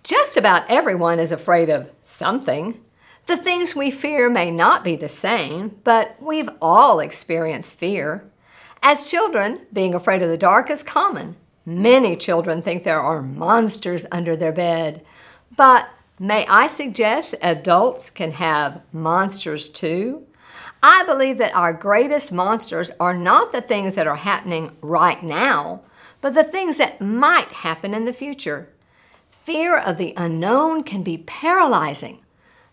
Just about everyone is afraid of something. The things we fear may not be the same, but we've all experienced fear. As children, being afraid of the dark is common. Many children think there are monsters under their bed. But may I suggest adults can have monsters too? I believe that our greatest monsters are not the things that are happening right now, but the things that might happen in the future. Fear of the unknown can be paralyzing.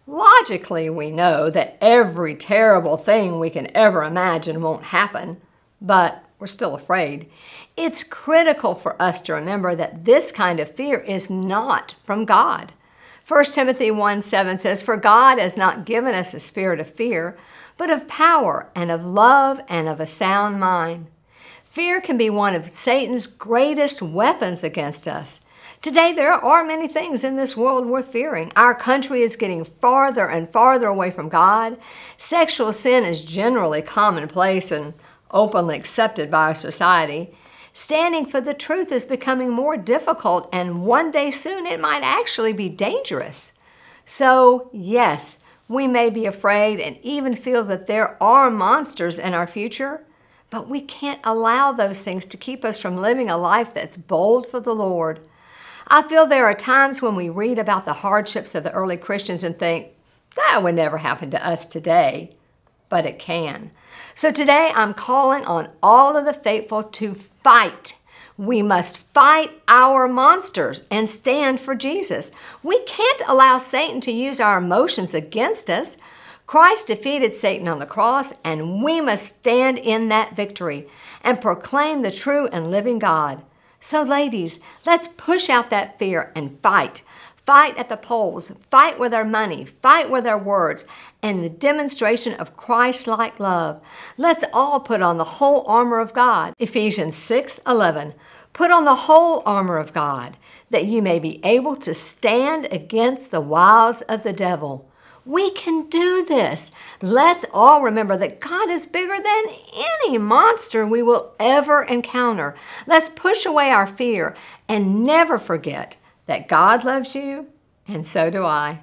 Logically, we know that every terrible thing we can ever imagine won't happen, but we're still afraid. It's critical for us to remember that this kind of fear is not from God. 1 Timothy 1:7 says, "For God has not given us a spirit of fear, but of power and of love and of a sound mind." Fear can be one of Satan's greatest weapons against us. Today, there are many things in this world worth fearing. Our country is getting farther and farther away from God. Sexual sin is generally commonplace and openly accepted by our society. Standing for the truth is becoming more difficult, and one day soon it might actually be dangerous. So, yes, we may be afraid and even feel that there are monsters in our future, but we can't allow those things to keep us from living a life that's bold for the Lord. I feel there are times when we read about the hardships of the early Christians and think, that would never happen to us today, but it can. So today I'm calling on all of the faithful to fight. We must fight our monsters and stand for Jesus. We can't allow Satan to use our emotions against us. Christ defeated Satan on the cross, and we must stand in that victory and proclaim the true and living God. So ladies, let's push out that fear and fight. Fight at the polls, fight with our money, fight with our words, and the demonstration of Christ-like love. Let's all put on the whole armor of God. Ephesians 6:11. Put on the whole armor of God, that you may be able to stand against the wiles of the devil. We can do this. Let's all remember that God is bigger than any monster we will ever encounter. Let's push away our fear and never forget that God loves you, and so do I.